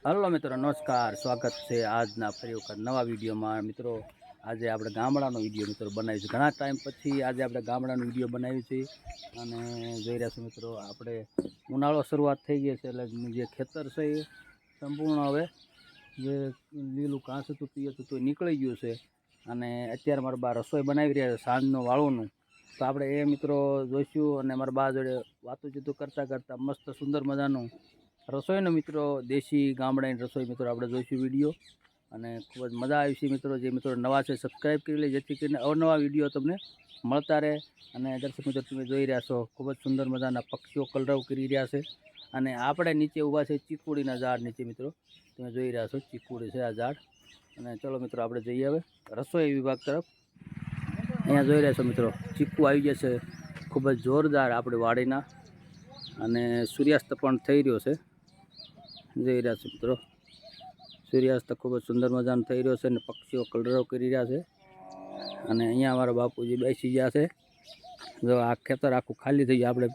Hello મિત્રો, નમસ્કાર. સ્વાગત છે આજના ફરી વખત નવા વિડીયોમાં. મિત્રો, આજે આપણે ગામડાનો વિડીયો મિત્રો બનાવીશું. ઘણા ટાઈમ પછી આજે આપણે ગામડાનો વિડીયો બનાવ્યું છે અને જોઈ રહ્યા છો મિત્રો, આપણે ઉનાળો શરૂઆત થઈ ગઈ છે એટલે જે ખેતર છે એ સંપૂર્ણ હવે જે લીલું ઘાસ હતું પીએ તો નીકળી ગયું છે અને અત્યારે મારા બા રસોઈ બનાવી રહ્યા છે સાંજનું વાળુનું. તો આપણે એ મિત્રો જોઈશું અને મારા બા જોડે વાતું કરતાં મસ્ત સુંદર મજાનું રસોઈનો મિત્રો દેશી ગામડાની રસોઈ મિત્રો આપણે જોઈશું વિડીયો અને ખૂબ જ મજા આવી છે મિત્રો. જે મિત્રો નવા છે સબસ્ક્રાઈબ કરી લે જેથી કરીને અવનવા વિડીયો તમને મળતા રહે. અને દર્શક મિત્રો તમે જોઈ રહ્યા છો ખૂબ જ સુંદર મજાના પક્ષીઓ કલરવ કરી રહ્યા છે અને આપણે નીચે ઊભા છે ચીકુડીના ઝાડ નીચે મિત્રો તમે જોઈ રહ્યા છો ચીકુડી છે આ ઝાડ. અને ચલો મિત્રો આપણે જઈએ હવે રસોઈ વિભાગ તરફ. અહીંયા જોઈ રહ્યા છો મિત્રો ચીકુ આવી ગયા છે ખૂબ જ જોરદાર આપણે વાડીના અને સૂર્યાસ્ત પણ થઈ રહ્યો છે. જોઈ રહ્યા છો મિત્રો સૂર્યાસ્ત ખૂબ જ સુંદર મજાનો થઈ રહ્યો છે અને પક્ષીઓ કલરવ કરી રહ્યા છે. અને અહીંયા અમારા બાપુજી બેસી ગયા છે. જો આ ખેતર આખું ખાલી થઈ ગયું. આપણે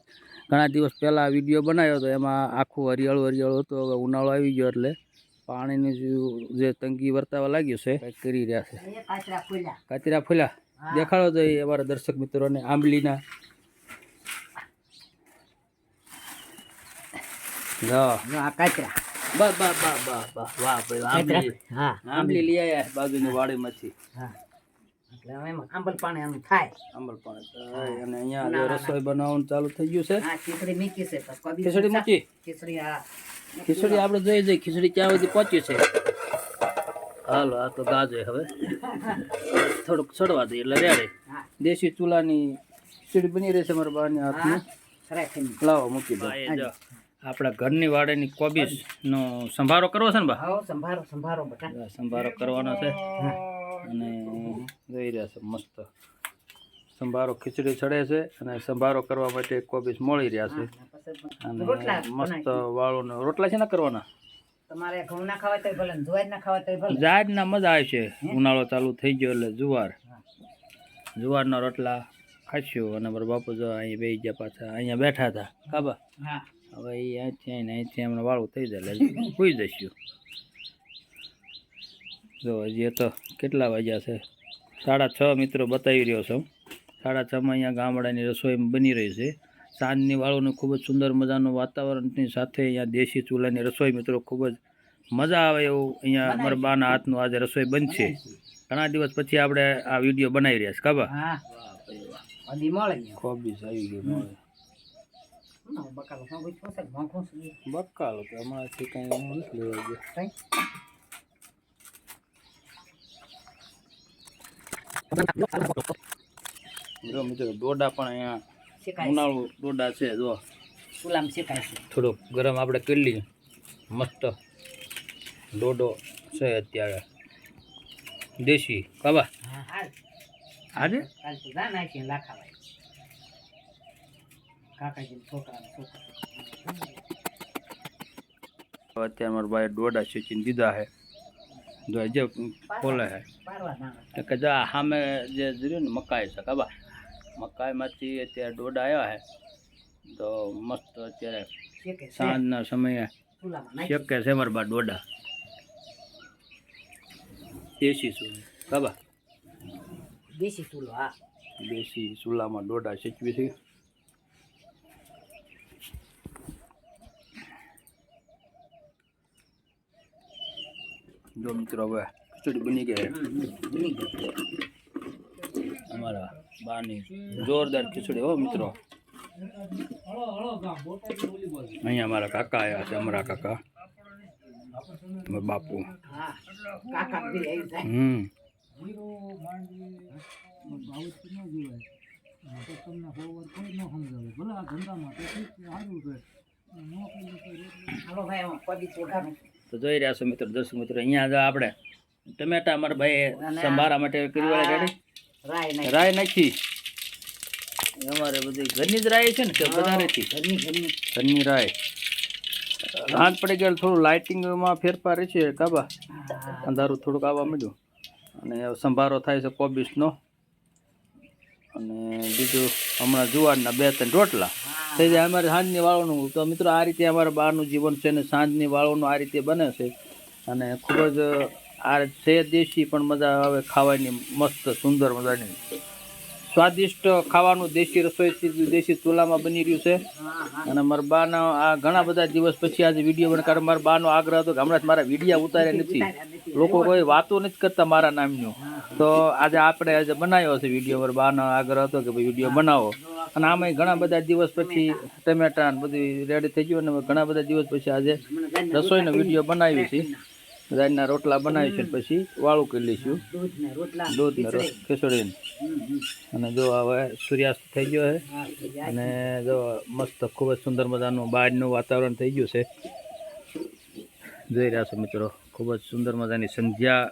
ઘણા દિવસ પહેલાં વિડીયો બનાવ્યો હતો એમાં આખું હરિયાળું હતું. હવે ઉનાળો આવી ગયો એટલે પાણીની જે તંગી વર્તાવા લાગ્યું છે કંઈક કરી રહ્યા છે. કાતરા ફૂલ્યા દેખાડો તો એ અમારા દર્શક મિત્રોને આંબલીના. આંબલી લઈ આવ્યા બાજુની વાડીમાંથી. અને અહીંયા રસોઈ બનાવવાનું ચાલુ થઈ ગયું છે. ખીચડી મૂકી ખીચડી આપણે જોઈ જઈએ ખીચડી ક્યાં સુધી પહોંચી છે. હાલો આ તો ગાજે હવે થોડુંક ચડવા દઈએ એટલે રેડે. દેશી ચૂલાની ખીચડી બની રહી છે મારા બાની હાથમાં. લાવો મૂકી દો. આપણા ઘરની વાડીની કોબીજનો સંભારો કરવો છે ને બા? સંભારો કરવાનો છે અને જોઈ રહ્યા છે મસ્ત સંભારો ખીચડી ચડે છે અને સંભારો કરવા માટે કોબીજ મળી રહ્યા છે અને મસ્ત વાળું રોટલા છે ને કરવાના. તમારે ઘઉં ના ખાવા તો ભલે, જુવાર ના ખાવા તો ભલે. જાડના મજા આવે છે. ઉનાળો ચાલુ થઈ ગયો એટલે જુવારના રોટલા ખાશું. અને મારા બાપુ જો અહીં બેસી ગયા પાછા અહીંયા બેઠા હતા કાબા. હવે અહીંથી હમણાં વાળું થઈ જાય એટલે સુઈ જઈશું. જો હજી તો કેટલા વાગ્યા છે? 6:30 મિત્રો બતાવી રહ્યો છું. 6:30 અહીંયા ગામડાની રસોઈ બની રહી છે. સાંજની વાળુનું ખૂબ જ સુંદર મજાનું વાતાવરણની સાથે અહીંયા દેશી ચૂલાની રસોઈ મિત્રો ખૂબ જ મજા આવે એવું અહીંયા મારા બાના હાથનું આજે રસોઈ બનશે. ઘણા દિવસ પછી આપણે આ વિડીયો બનાવી રહ્યા છે કાબા. કોબીજ આવી ગયું. બકાલો તો હમણાંથી કઈ નથી લેવા ગયો. મિત્રો ડોડા પણ અહીંયા ઉનાળુ ડોડા છે. જો ચૂલામાં શેકાય છે. થોડોક ગરમ આપણે કરી લઈએ. મસ્ત ડોડો છે અત્યારે દેશી કાબા. આજે અત્યારે મારા ભાઈ ડોડા શેકીને દીધા છે. જો જે ખોલે છે કે જા સામે જે જોયું ને મકાઈ છે કાબા. મકાઈમાંથી અત્યારે ડોડા આવ્યા છે તો મસ્ત અત્યારે સાંજના સમયે શેકે છે મારા બા ડોડા દેશી ચૂલો કાબા. દેશી ચૂલો. હા, દેશી ચૂલામાં ડોડા શેકવી છે. જો મિત્રો હવે ખીચડી બની ગઈ અમારા બાની જોરદાર ખીચડી હો મિત્રો. અહીંયા અમારા કાકા આવ્યા છે. અમારા કાકા બાપુ. તો જોઈ રહ્યા છો મિત્રો દર્શક મિત્રો અહીંયા આપણે ટમેટા અમારા ભાઈ સંભારા માટે કરી રેડી. રાય નાખી અમારે બધી ઘરની જ રાય છે ને કે બધારેથી ઘરની રાય. હાથ પડી ગયા થોડું લાઇટિંગમાં ફેરફાર છે કાબા. અંધારું થોડુંક આવવા માંડ્યું અને સંભારો થાય છે કોબીજનો અને બીજું હમણાં જુવારના 2-3 રોટલા. થઈ જાય અમારે સાંજની વાળોનું. તો મિત્રો આ રીતે અમારા બહારનું જીવન છે ને સાંજની વાળોનું આ રીતે બને છે અને ખૂબ જ આ છે દેશી પણ મજા આવે ખાવાની, મસ્ત સુંદર મજાની સ્વાદિષ્ટ ખાવાનું દેશી રસોઈથી દેશી ચૂલામાં બની રહ્યું છે. અને મારા બાના આ ઘણા બધા દિવસ પછી આજે વિડીયો બને, કારણ મારા બાનો આગ્રહ હતો કે હમણાં મારા વિડીયા ઉતાર્યા નથી, લોકો કોઈ વાતો નથી કરતા મારા નામનું. તો આજે આપણે આજે બનાવ્યો છે વિડીયો. મારા બાનો આગ્રહ હતો કે ભાઈ વિડીયો બનાવો. અને આમાં ઘણા બધા દિવસ પછી ટમેટા ને બધું રેડી થઈ ગયું અને ઘણા બધા દિવસ પછી આજે રસોઈનો વિડીયો બનાવ્યું છે. દાળના રોટલા બનાવી છે પછી વાળું કરી લઈશું દૂધ ને રસ ખીચડીને. અને જો હવે સૂર્યાસ્ત થઈ ગયો છે અને જો મસ્ત ખૂબ જ સુંદર મજાનું બહારનું વાતાવરણ થઈ ગયું છે. જોઈ રહ્યા છો મિત્રો, ખૂબ જ સુંદર મજાની સંધ્યા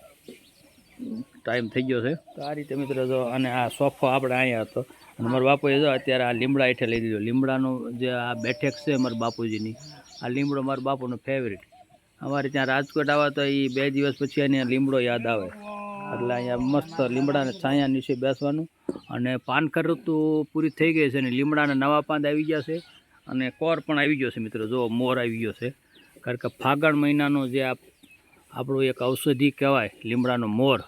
ટાઈમ થઈ ગયો છે. તો આ રીતે મિત્રો જો, અને આ સોફો આપણે અહીંયા હતો અને મારા બાપુએ જો અત્યારે આ લીમડા હેઠે લઈ દીધો. લીમડાનું જે આ બેઠક છે મારા બાપુજીની, આ લીમડો મારા બાપુનો ફેવરેટ. અમારે ત્યાં રાજકોટ આવે તો એ 2 દિવસ પછી એને લીમડો યાદ આવે. એટલે અહીંયા મસ્ત લીમડાને છાયા નીચે બેસવાનું. અને પાનખર ઋતુ પૂરી થઈ ગઈ છે અને લીમડાના નવા પાંદ આવી ગયા છે અને કોર પણ આવી ગયો છે મિત્રો. જો મોર આવી ગયો છે, કારણ કે ફાગણ મહિનાનો જે આપણું એક ઔષધિ કહેવાય લીમડાનો મોર,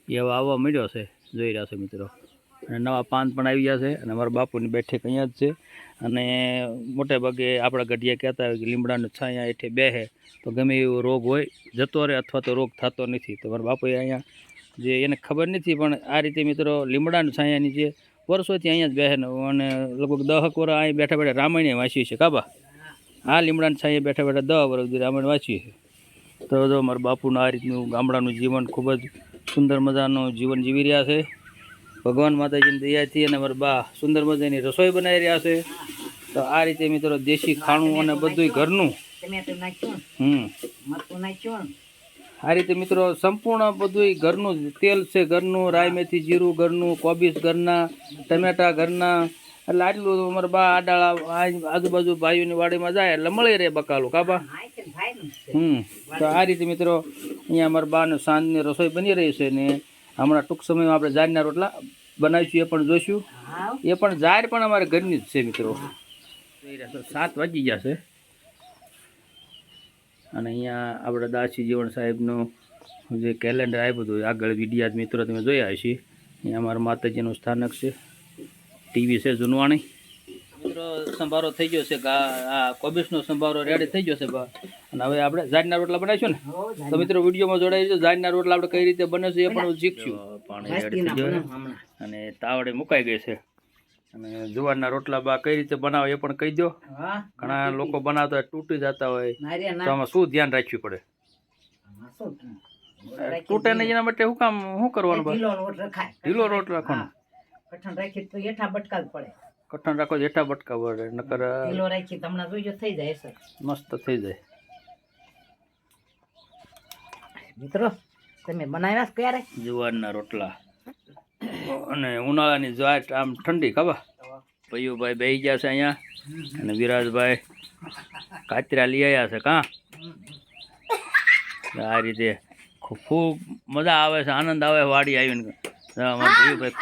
એ હવે આવવા મળ્યો છે. જોઈ રહ્યા છે મિત્રો, અને નવા પાન પણ આવી ગયા છે. અને અમારા બાપુની બેઠક અહીંયા જ છે. અને મોટે ભાગે આપણા ગઢિયા કહેતા હોય કે લીમડાનો છાયા હેઠે બેહે તો ગમે એવો રોગ હોય જતો રહે અથવા તો રોગ થતો નથી. તો મારા બાપુએ અહીંયા જે એને ખબર નથી પણ આ રીતે મિત્રો લીમડાના છાયા નીચે વર્ષોથી અહીંયા જ બેહે અને લગભગ 10 વર્ષ અહીં બેઠા બેઠા રામાયણ વાંચ્યું છે. કાબા આ લીમડાના છાયા બેઠા બેઠા 10 વર્ષ સુધી રામાયણ વાંચ્યું છે. તો જો મારા બાપુનું આ રીતનું ગામડાનું જીવન ખૂબ જ સુંદર મજાનું જીવન જીવી રહ્યા છે ભગવાન માતાજીની દયાથી. અને મારા બા સુંદર મજાની રસોઈ બનાવી રહ્યા છે. તો આ રીતે મિત્રો દેશી ખાણું અને બધું ઘરનું. આ રીતે મિત્રો સંપૂર્ણ બધું ઘરનું તેલ છે, ઘરનું રાઈ મેથી જીરું ઘરનું, કોબીસ ઘરના, ટમેટા ઘરના. એટલે આટલું અમારા બા આડાળા આજુબાજુ ભાઈઓની વાડીમાં જાય એટલે મળી રહે બકાલું. કાબા તો આ રીતે મિત્રો અહીંયા અમારા બાને સાંજની રસોઈ બની રહી છે. ને હમણાં ટૂંક સમયમાં આપણે જારના રોટલા બનાવીશું, એ પણ જોઈશું. એ પણ જાર પણ અમારે ઘરની જ છે મિત્રો. 7 વાગી ગયા છે. અને અહીંયા આપણે દાસી જીવણ સાહેબનું જે કેલેન્ડર આપ્યું હતું આગળ વિડીયા મિત્રો તમે જોયા હશે. અહીંયા અમારા માતાજીનું સ્થાનક છે, ટીવી છે જૂનવાણી. મિત્રો સંભારો થઈ ગયો છે, આ કોબીસનો સંભારો રેડી થઈ ગયો છે. અને હવે આપણે જારના રોટલા બનાવીશું ને. તો મિત્રો વિડીયોમાં જોડાઈ જજો. જારના રોટલા આપણે કઈ રીતે બને છે એ પણ શીખશું. પાણી રેડી થઈ ગયું અને તાવડે મુકાઈ ગઈ છે. અને જુવારના રોટલા બા કઈ રીતે બનાવે એ પણ કહી દો. ઘણા લોકો બનાવતા હોય તૂટી જતા હોય, તો આમાં શું ધ્યાન રાખવું પડે? તૂટે નહીં એના માટે શું કરવાનું? ઢીલો રોટ રાખવાનો. કઠણ રાખી તો હેઠા બટકાવ પડે. કઠણ રાખો હેઠા બટકા પડે, નકર ઢીલો રાખી તમને જોઈજો થઈ જાય સર, મસ્ત થઈ જાય. મિત્રો તમે બનાવ્યા ક્યારે જુવારના રોટલા? અને ઉનાળાની જ્વાર આમ ઠંડી ખબર. ભૈયુભાઈ બેસી ગયા છે અહીંયા અને વિરાજભાઈ કાતરા લઈ આવ્યા છે. કાં આ રીતે ખૂબ મજા આવે છે, આનંદ આવે વાડી આવીને. ભૈયુભાઈ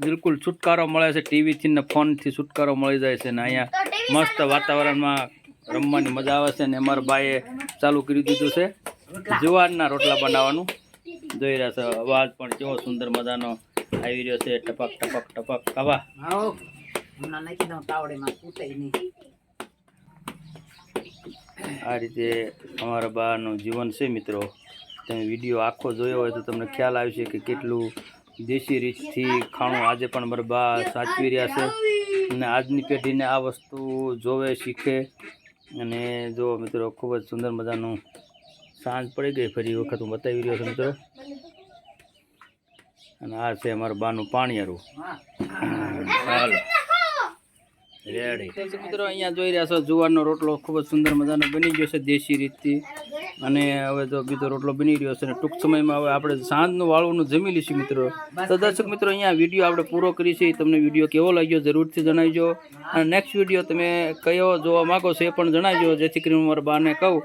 બિલકુલ છુટકારો મળે છે ટીવીથી ને ફોનથી છુટકારો મળી જાય છે. ને અહીંયા મસ્ત વાતાવરણમાં રમવાની મજા આવે છે. ને અમારા ભાઈએ ચાલુ કરી દીધું છે જુવારના રોટલા બનાવવાનું. જોઈ રહ્યા છો અવાજ પણ કેવો સુંદર મજાનો આવી રહ્યો છે. ટપક ટપક ટપક. કાબા આ રીતે અમારા બાનું જીવન છે મિત્રો. તમે વિડીયો આખો જોયો હોય તો તમને ખ્યાલ આવશે કે કેટલું દેશી રીતથી ખાણું આજે પણ અમારા બા સાચવી રહ્યા છે. અને આજની પેઢીને આ વસ્તુ જોવે શીખે. અને જો મિત્રો ખૂબ જ સુંદર મજાનું સાંજ પડી ગઈ, ફરી વખત હું બતાવી રહ્યો છું મિત્રો. અને આ છે અમારા બાનું પાણીયારું. ચાલો રેડી મિત્રો. અહીંયા જોઈ રહ્યા છો જુવારનો રોટલો ખૂબ જ સુંદર મજાનો બની ગયો છે દેશી રીતથી. અને હવે તો બીજો રોટલો બની રહ્યો છે અને ટૂંક સમયમાં હવે આપણે સાંજનું વાળવાનું જમી લઈશું મિત્રો. તો દર્શક મિત્રો અહીંયા વિડીયો આપણે પૂરો કરીશું. તમને વિડીયો કેવો લાગ્યો જરૂરથી જણાવજો અને નેક્સ્ટ વિડીયો તમે કયો જોવા માગો છો એ પણ જણાવજો, જેથી કરીને મારા બાને કહું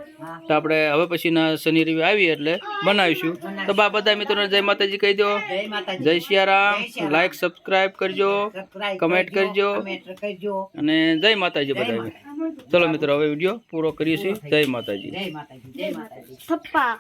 તો આપણે હવે પછીના શનિ રવિ આવીએ એટલે બનાવીશું. તો બા બધા મિત્રોને જય માતાજી કહી દો. જય માતાજી. જય સિયારામ. લાઈક સબસ્ક્રાઇબ કરજો, સબસ્ક્રાઇબ કમેન્ટ કરજો કમેન્ટ કરજો. અને જય માતાજી બધા. ચલો મિત્રો હવે વિડીયો પૂરો કરીએ છીએ. જય માતાજી. જય માતાજી. જય માતાજી. પપ્પા